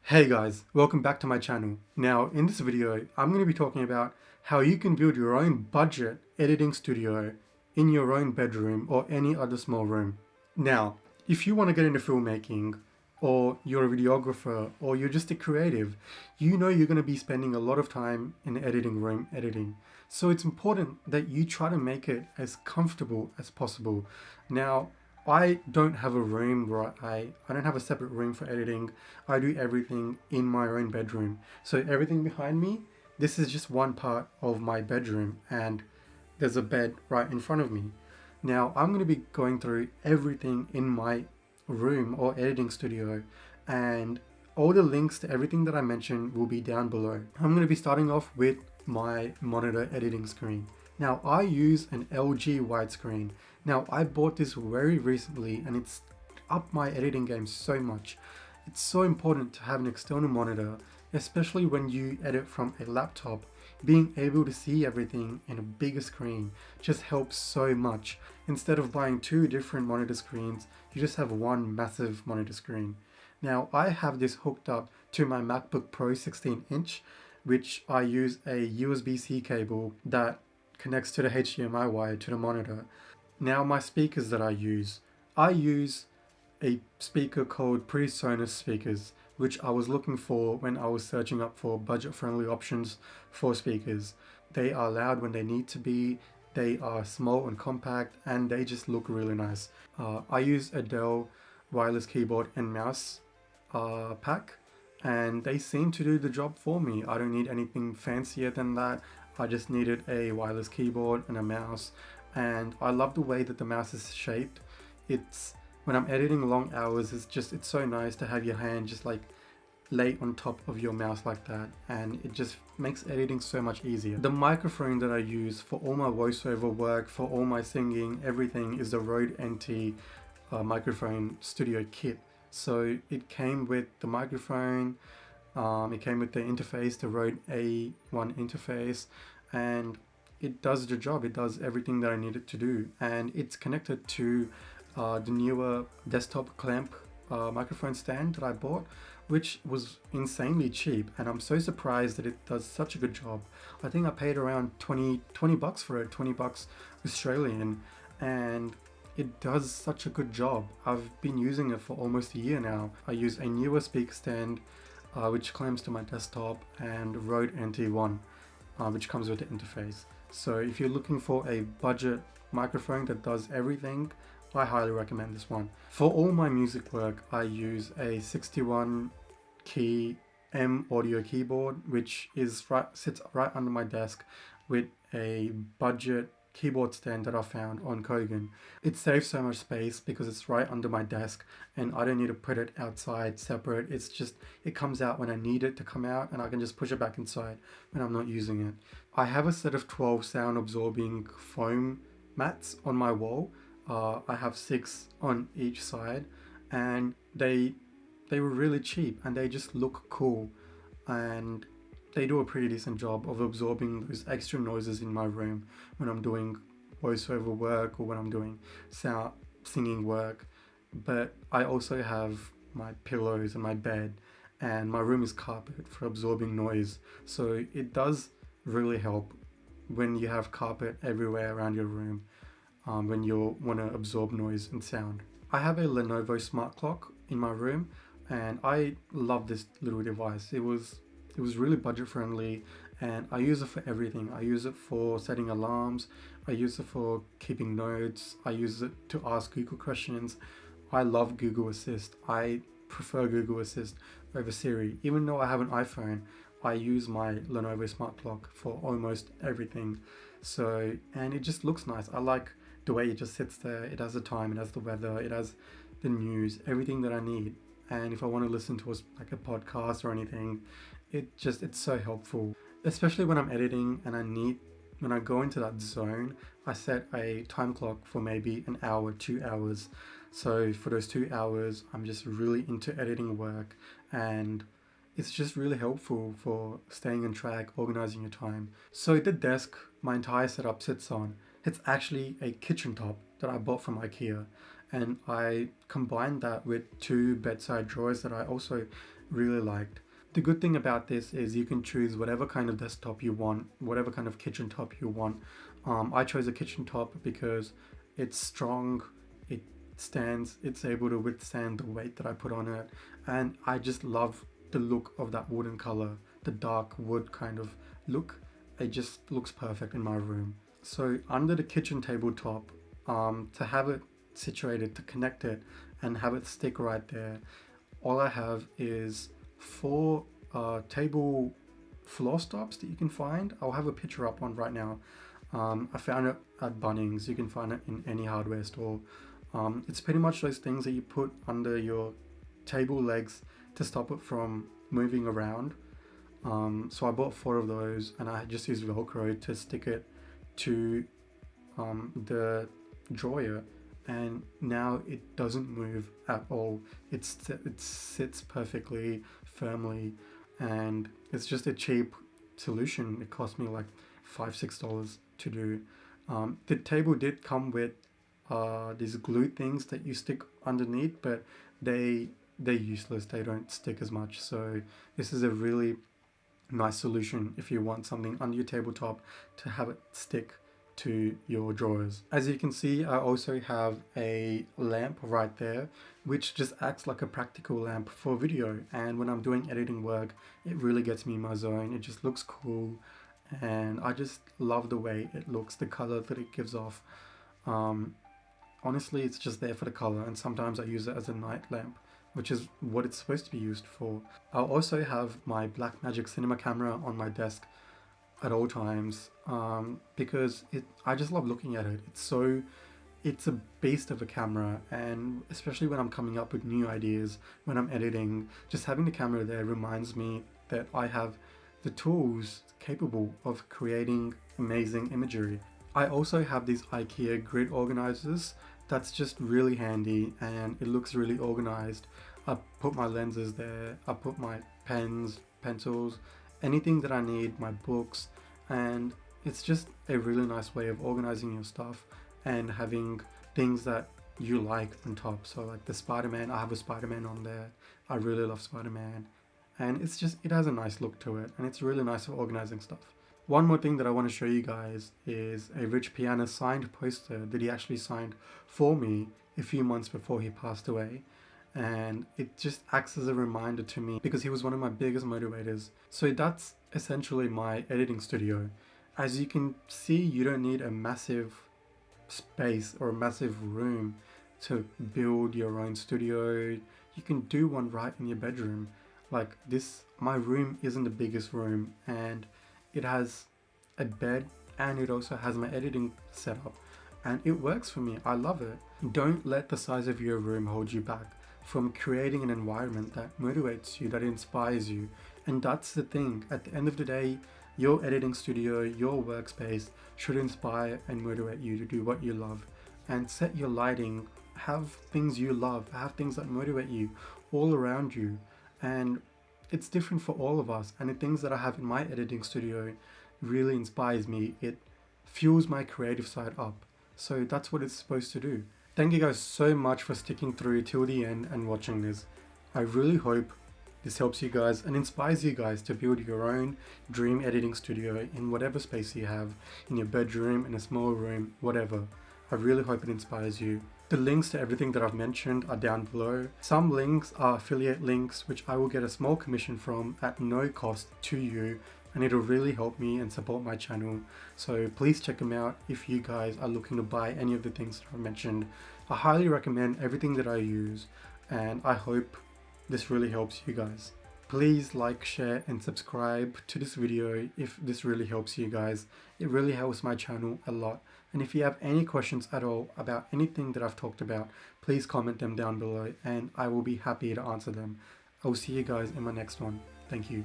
Hey guys, welcome back to my channel. Now in this video, I'm going to be talking about how you can build your own budget editing studio in your own bedroom or any other small room. Now, if you want to get into filmmaking or you're a videographer or you're just a creative, you know you're going to be spending a lot of time in the editing room editing. So it's important that you try to make it as comfortable as possible. Now, I don't have a room where I don't have a separate room for editing. I do everything in my own bedroom. So everything behind me, this is just one part of my bedroom and there's a bed right in front of me. Now I'm going to be going through everything in my room or editing studio, and all the links to everything that I mentioned will be down below. I'm going to be starting off with my monitor editing screen. Now I use an LG widescreen. Now I bought this very recently and it's upped my editing game so much. It's so important to have an external monitor, especially when you edit from a laptop. Being able to see everything in a bigger screen just helps so much. Instead of buying two different monitor screens, you just have one massive monitor screen. Now I have this hooked up to my MacBook Pro 16-inch, which I use a USB-C cable that connects to the HDMI wire to the monitor. Now my speakers that I use a speaker called PreSonus speakers, which I was looking for when I was searching up for budget-friendly options for speakers. They are loud when they need to be, they are small and compact, and they just look really nice. I use a Dell wireless keyboard and mouse pack, and they seem to do the job for me. I don't need anything fancier than that. I just needed a wireless keyboard and a mouse, and I love the way that the mouse is shaped. It's when I'm editing long hours, it's so nice to have your hand just like lay on top of your mouse like that, and it just makes editing so much easier. The microphone that I use for all my voiceover work, for all my singing, everything is the Rode NT microphone studio kit. So it came with the microphone, it came with the interface, the Rode A1 interface, and it does the job. It does everything that I need it to do, and it's connected to the newer desktop clamp microphone stand that I bought, which was insanely cheap, and I'm so surprised that it does such a good job. I think I paid around 20 bucks for it, 20 bucks Australian, and it does such a good job. I've been using it for almost a year now. I use a newer speaker stand which clamps to my desktop, and Rode NT1 which comes with the interface. So if you're looking for a budget microphone that does everything, I highly recommend this one. For all my music work, I use a 61 key M audio keyboard, which sits right under my desk with a budget keyboard stand that I found on Kogan. It saves so much space because it's right under my desk and I don't need to put it outside separate. It comes out when I need it to come out, and I can just push it back inside when I'm not using it. I have a set of 12 sound absorbing foam mats on my wall. I have 6 on each side, and they were really cheap and they just look cool, and they do a pretty decent job of absorbing those extra noises in my room when I'm doing voiceover work or when I'm doing singing work. But I also have my pillows and my bed, and my room is carpet for absorbing noise, so it does really help when you have carpet everywhere around your room. When you want to absorb noise and sound. I have a Lenovo smart clock in my room, and I love this little device. It was really budget friendly, and I use it for everything. I use it for setting alarms, I use it for keeping notes, I use it to ask Google questions. I love Google Assist. I prefer Google Assist over Siri. Even though I have an iPhone, I use my Lenovo smart clock for almost everything. So, and it just looks nice. I like the way it just sits there. It has the time, it has the weather, it has the news, everything that I need. And if I want to listen to like a podcast or anything, it's so helpful. Especially when I'm editing and when I go into that zone, I set a time clock for maybe an hour, 2 hours. So for those 2 hours, I'm just really into editing work, and it's just really helpful for staying on track, organizing your time. So the desk my entire setup sits on, it's actually a kitchen top that I bought from Ikea, and I combined that with 2 bedside drawers that I also really liked. The good thing about this is you can choose whatever kind of desktop you want, whatever kind of kitchen top you want. I chose a kitchen top because it's strong, it stands, it's able to withstand the weight that I put on it, and I just love the look of that wooden color, the dark wood kind of look. It just looks perfect in my room. So under the kitchen tabletop, to have it situated, to connect it and have it stick right there, all I have is 4 table floor stops that you can find. I'll have a picture up on right now. I found it at Bunnings. You can find it in any hardware store. It's pretty much those things that you put under your table legs to stop it from moving around. So I bought 4 of those, and I just used Velcro to stick it to the drawer, and now it doesn't move at all. It sits perfectly firmly, and it's just a cheap solution. It cost me like $5-6 to do. The table did come with these glue things that you stick underneath, but they're useless. They don't stick as much. So this is a really nice solution if you want something under your tabletop to have it stick to your drawers. As you can see, I also have a lamp right there, which just acts like a practical lamp for video, and when I'm doing editing work, it really gets me in my zone. It just looks cool, and I just love the way it looks, the color that it gives off. Honestly, it's just there for the color, and sometimes I use it as a night lamp, which is what it's supposed to be used for. I'll also have my Blackmagic cinema camera on my desk at all times, because I just love looking at it. It's a beast of a camera, and especially when I'm coming up with new ideas, when I'm editing, just having the camera there reminds me that I have the tools capable of creating amazing imagery. I also have these Ikea grid organizers. That's just really handy, and it looks really organized. I put my lenses there, I put my pens, pencils, anything that I need, my books, and it's just a really nice way of organizing your stuff and having things that you like on top. So like the Spider-Man, I have a Spider-Man on there. I really love Spider-Man, and it has a nice look to it, and it's really nice for organizing stuff. One more thing that I want to show you guys is a Rich Piana signed poster that he actually signed for me a few months before he passed away. And it just acts as a reminder to me because he was one of my biggest motivators. So that's essentially my editing studio. As you can see, you don't need a massive space or a massive room to build your own studio. You can do one right in your bedroom. Like this, my room isn't the biggest room, and it has a bed, and it also has my editing setup, and it works for me. I love it. Don't let the size of your room hold you back from creating an environment that motivates you, that inspires you. And that's the thing. At the end of the day, your editing studio, your workspace should inspire and motivate you to do what you love. And set your lighting, have things you love, have things that motivate you all around you. And it's different for all of us, and the things that I have in my editing studio really inspires me. It fuels my creative side up. So that's what it's supposed to do. Thank you guys so much for sticking through till the end and watching this. I really hope this helps you guys and inspires you guys to build your own dream editing studio in whatever space you have, in your bedroom, in a small room, whatever. I really hope it inspires you. The links to everything that I've mentioned are down below. Some links are affiliate links, which I will get a small commission from at no cost to you, and it'll really help me and support my channel. So please check them out if you guys are looking to buy any of the things that I've mentioned. I highly recommend everything that I use, and I hope this really helps you guys. Please like, share and subscribe to this video if this really helps you guys. It really helps my channel a lot. And if you have any questions at all about anything that I've talked about, please comment them down below and I will be happy to answer them. I will see you guys in my next one. Thank you.